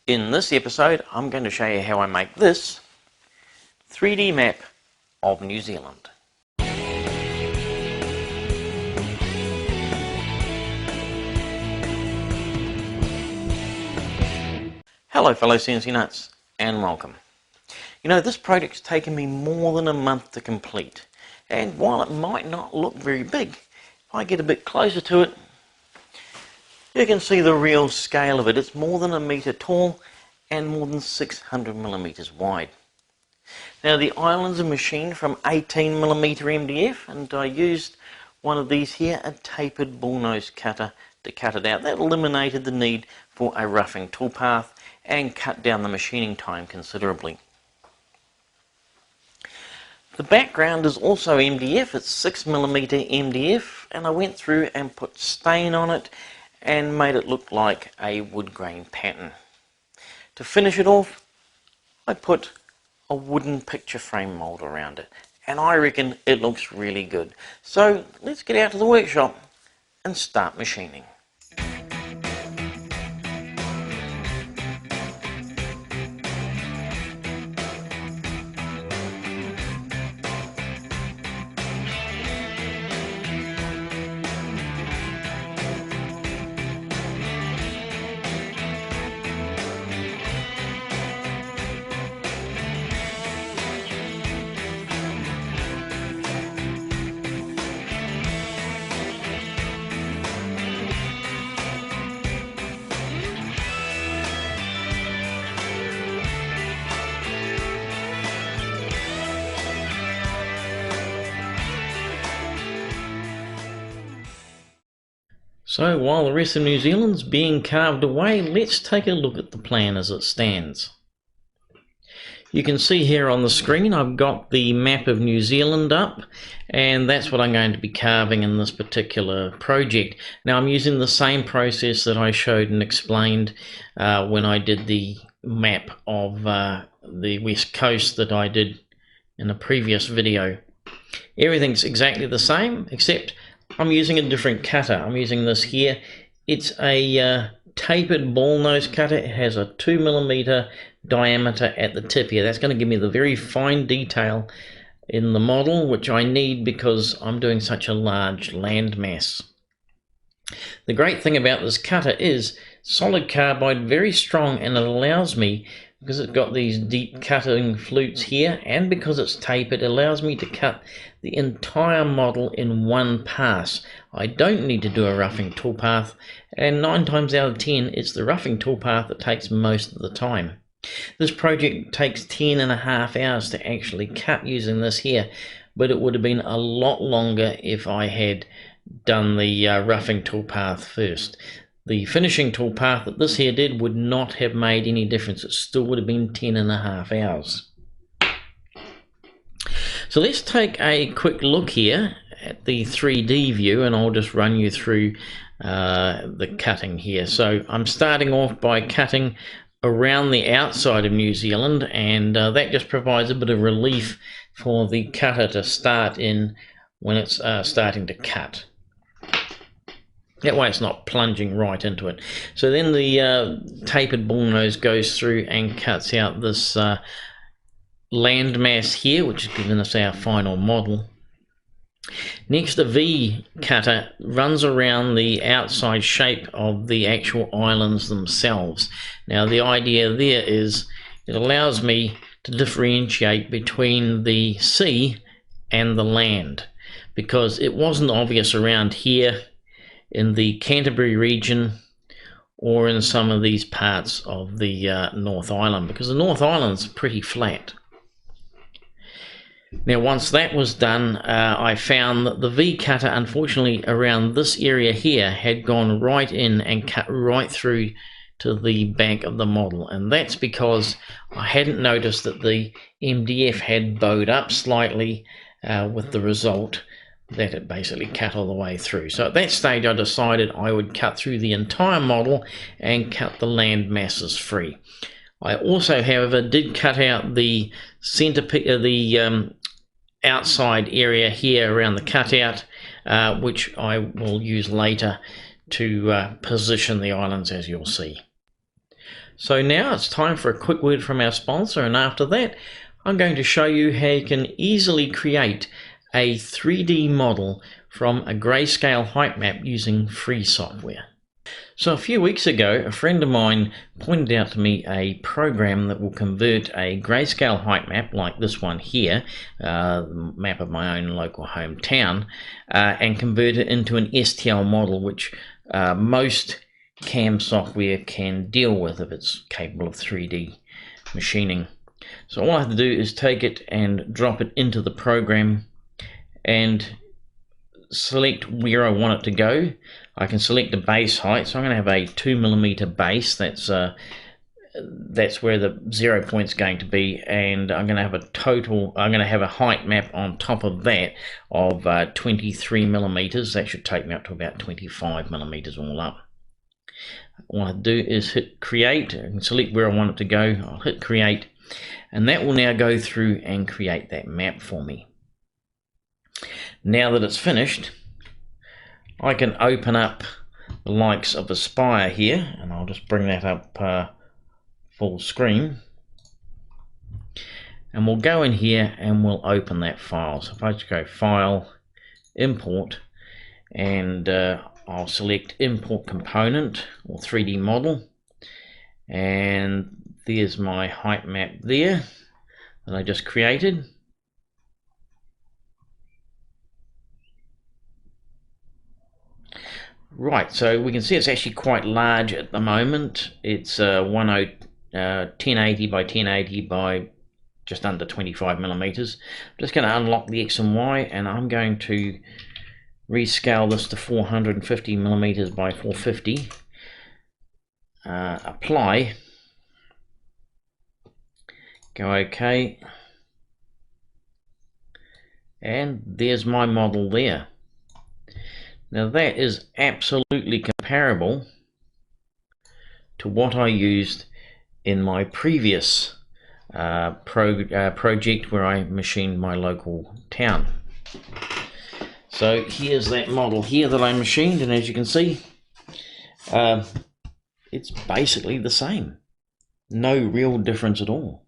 In this episode, I'm going to show you how I make this 3D map of New Zealand. Hello fellow CNCnutz, and welcome. You know, this project's taken me more than a month to complete, and while it might not look very big, if I get a bit closer to it, you can see the real scale of it. It's more than a metre tall and more than 600 millimetres wide. Now the islands are machined from 18mm MDF, and I used one of these here, a tapered bullnose cutter, to cut it out. That eliminated the need for a roughing toolpath and cut down the machining time considerably. The background is also MDF, it's 6mm MDF, and I went through and put stain on it and made it look like a wood grain pattern. To finish it off, I put a wooden picture frame mould around it, and I reckon it looks really good. So let's get out to the workshop and start machining. So while the rest of New Zealand's being carved away, let's take a look at the plan as it stands. You can see here on the screen I've got the map of New Zealand up, and that's what I'm going to be carving in this particular project. Now I'm using the same process that I showed and explained when I did the map of the West Coast that I did in a previous video. Everything's exactly the same, except I'm using a different cutter. I'm using this here. It's a tapered ball nose cutter. It has a 2mm diameter at the tip here. That's going to give me the very fine detail in the model, which I need because I'm doing such a large land mass. The great thing about this cutter is solid carbide, very strong, and it allows me, because it's got these deep cutting flutes here, and because it's tapered, it allows me to cut the entire model in one pass. I don't need to do a roughing toolpath, and 9 times out of 10 it's the roughing toolpath that takes most of the time. This project takes 10.5 hours to actually cut using this here, but it would have been a lot longer if I had done the roughing toolpath first. The finishing toolpath that this here did would not have made any difference. It still would have been 10.5 hours. So let's take a quick look here at the 3D view, and I'll just run you through the cutting here. So I'm starting off by cutting around the outside of New Zealand, and that just provides a bit of relief for the cutter to start in when it's starting to cut. That way it's not plunging right into it. So then the tapered bullnose goes through and cuts out this landmass here, which has given us our final model. Next, the V cutter runs around the outside shape of the actual islands themselves. Now the idea there is it allows me to differentiate between the sea and the land, because it wasn't obvious around here in the Canterbury region or in some of these parts of the North Island, because the North Island's pretty flat. Now once that was done, I found that the V cutter, unfortunately around this area here, had gone right in and cut right through to the back of the model, and that's because I hadn't noticed that the MDF had bowed up slightly, with the result that it basically cut all the way through. So at that stage I decided I would cut through the entire model and cut the land masses free. I also, however, did cut out the outside area here around the cutout, which I will use later to position the islands, as you'll see. So now it's time for a quick word from our sponsor, and after that I'm going to show you how you can easily create a 3D model from a grayscale height map using free software. So a few weeks ago, a friend of mine pointed out to me a program that will convert a grayscale height map like this one here, the map of my own local hometown, and convert it into an STL model, which most CAM software can deal with if it's capable of 3D machining. So all I have to do is take it and drop it into the program and select where I want it to go. I can select the base height, so I'm going to have a 2mm base. That's where the 0 point's going to be, and I'm going to have a total. I'm going to have a height map on top of that of 23mm. That should take me up to about 25mm all up. What I do is hit create. I can select where I want it to go. I'll hit create, and that will now go through and create that map for me. Now that it's finished, I can open up the likes of Aspire here, and I'll just bring that up full screen, and we'll go in here and we'll open that file. So if I just go File, Import, and I'll select Import Component or 3D Model, and there's my height map there that I just created. Right, so we can see it's actually quite large at the moment. It's 1080 by 1080 by just under 25mm. I'm just going to unlock the X and Y, and I'm going to rescale this to 450mm by 450. Apply. Go OK. And there's my model there. Now that is absolutely comparable to what I used in my previous project where I machined my local town. So here's that model here that I machined, and as you can see, it's basically the same. No real difference at all.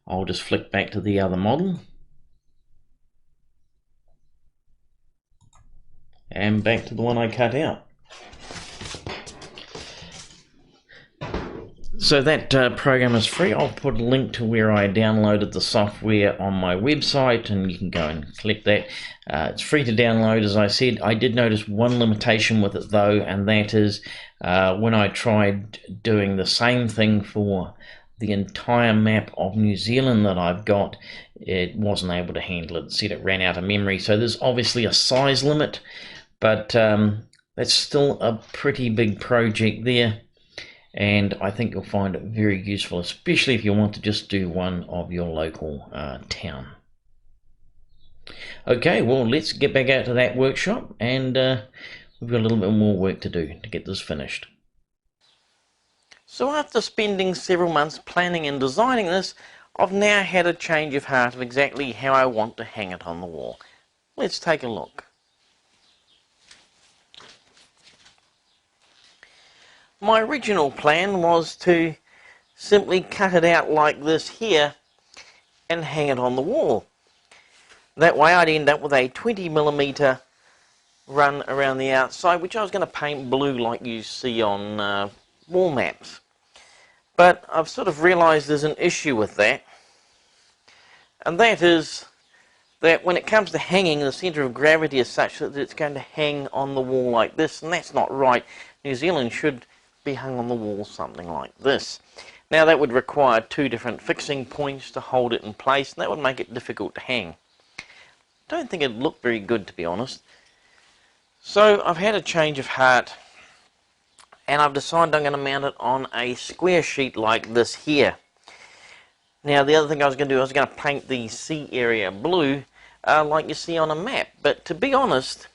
I'll just flick back to the other model. And back to the one I cut out. So that program is free. I'll put a link to where I downloaded the software on my website, and you can go and click that. It's free to download, as I said. I did notice one limitation with it though, and that is when I tried doing the same thing for the entire map of New Zealand that I've got, it wasn't able to handle it. It said it ran out of memory. So there's obviously a size limit, but that's still a pretty big project there, and I think you'll find it very useful, especially if you want to just do one of your local town. Okay, well, let's get back out to that workshop, and we've got a little bit more work to do to get this finished. So after spending several months planning and designing this, I've now had a change of heart of exactly how I want to hang it on the wall. Let's take a look. My original plan was to simply cut it out like this here and hang it on the wall. That way I'd end up with a 20mm run around the outside, which I was going to paint blue like you see on wall maps. But I've sort of realised there's an issue with that, and that is that when it comes to hanging, the centre of gravity is such that it's going to hang on the wall like this, and that's not right. New Zealand should be hung on the wall something like this. Now that would require two different fixing points to hold it in place, and that would make it difficult to hang. Don't think it'd look very good, to be honest. So I've had a change of heart, and I've decided I'm going to mount it on a square sheet like this here. Now the other thing I was going to do, I was going to paint the sea area blue like you see on a map, but to be honest,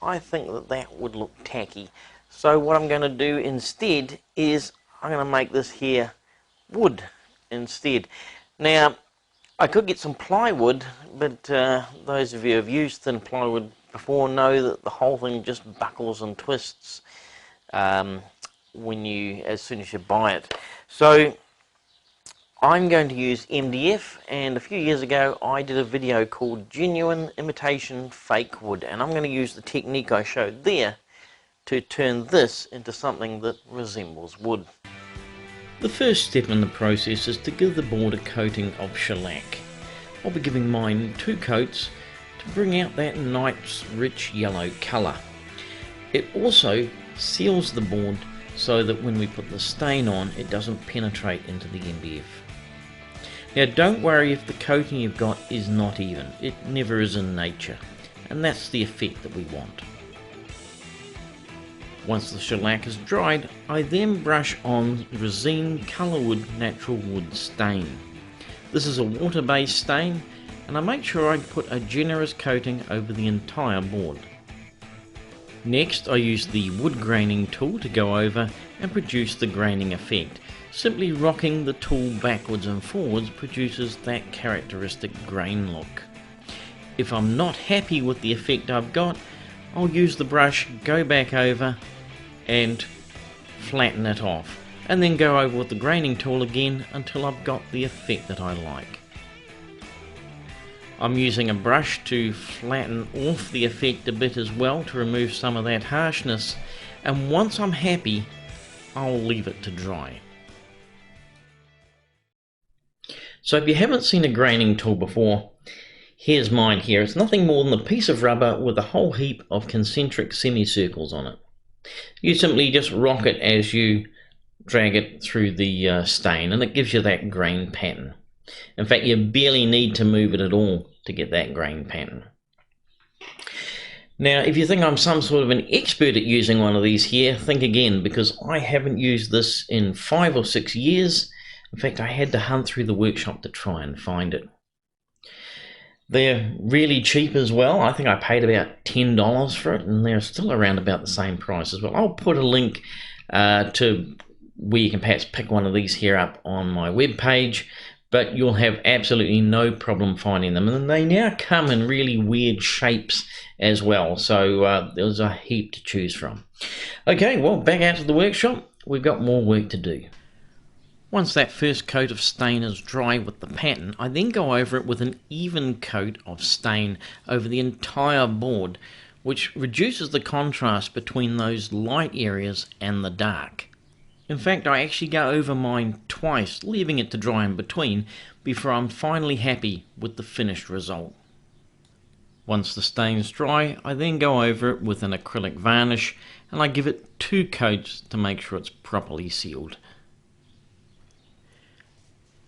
I think that that would look tacky. So what I'm going to do instead is I'm going to make this here wood instead. Now I could get some plywood, but those of you who have used thin plywood before know that the whole thing just buckles and twists as soon as you buy it. So I'm going to use MDF, and a few years ago I did a video called Genuine Imitation Fake Wood, and I'm going to use the technique I showed there to turn this into something that resembles wood. The first step in the process is to give the board a coating of shellac. I'll be giving mine 2 coats to bring out that nice rich yellow colour. It also seals the board so that when we put the stain on, it doesn't penetrate into the MDF. Now don't worry if the coating you've got is not even, it never is in nature, and that's the effect that we want. Once the shellac is dried, I then brush on Resin Colourwood Natural Wood Stain. This is a water-based stain, and I make sure I put a generous coating over the entire board. Next I use the wood graining tool to go over and produce the graining effect. Simply rocking the tool backwards and forwards produces that characteristic grain look. If I'm not happy with the effect I've got, I'll use the brush, go back over and flatten it off, and then go over with the graining tool again until I've got the effect that I like. I'm using a brush to flatten off the effect a bit as well to remove some of that harshness, and once I'm happy I'll leave it to dry. So if you haven't seen a graining tool before, here's mine here. It's nothing more than a piece of rubber with a whole heap of concentric semicircles on it. You simply just rock it as you drag it through the stain, and it gives you that grain pattern. In fact, you barely need to move it at all to get that grain pattern. Now, if you think I'm some sort of an expert at using one of these here, think again, because I haven't used this in 5 or 6 years. In fact, I had to hunt through the workshop to try and find it. They're really cheap as well. I think I paid about $10 for it, and they're still around about the same price as well. I'll put a link to where you can perhaps pick one of these here up on my webpage, but you'll have absolutely no problem finding them. And they now come in really weird shapes as well, so there's a heap to choose from. Okay, well, back out to the workshop. We've got more work to do. Once that first coat of stain is dry with the pattern, I then go over it with an even coat of stain over the entire board, which reduces the contrast between those light areas and the dark. In fact, I actually go over mine twice, leaving it to dry in between, before I'm finally happy with the finished result. Once the stain's dry, I then go over it with an acrylic varnish, and I give it 2 coats to make sure it's properly sealed.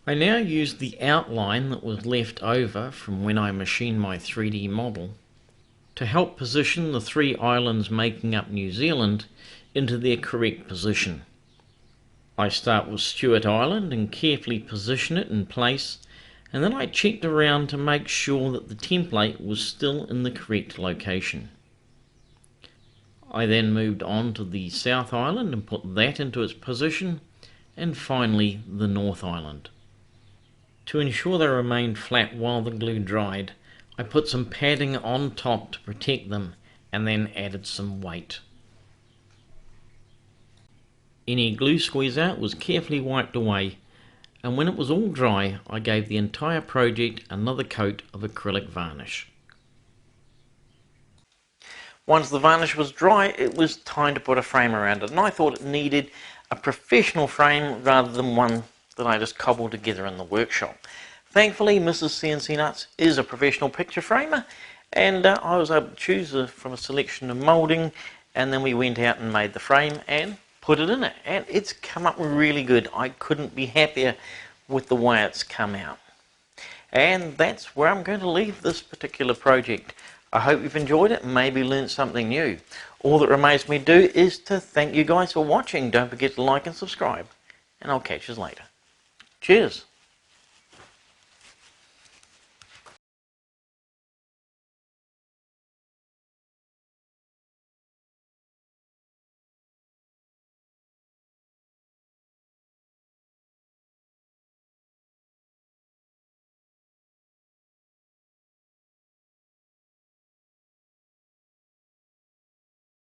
I now use the outline that was left over from when I machined my 3D model to help position the 3 islands making up New Zealand into their correct position. I start with Stewart Island and carefully position it in place, and then I checked around to make sure that the template was still in the correct location. I then moved on to the South Island and put that into its position, and finally the North Island. To ensure they remained flat while the glue dried, I put some padding on top to protect them and then added some weight. Any glue squeeze out was carefully wiped away, and when it was all dry, I gave the entire project another coat of acrylic varnish. Once the varnish was dry, it was time to put a frame around it, and I thought it needed a professional frame rather than one that I just cobbled together in the workshop. Thankfully, Mrs. CNCnutz is a professional picture framer, and I was able to choose from a selection of moulding, and then we went out and made the frame and put it in it, and it's come up really good. I couldn't be happier with the way it's come out. And that's where I'm going to leave this particular project. I hope you've enjoyed it and maybe learned something new. All that remains me to do is to thank you guys for watching. Don't forget to like and subscribe, and I'll catch you later. Cheers.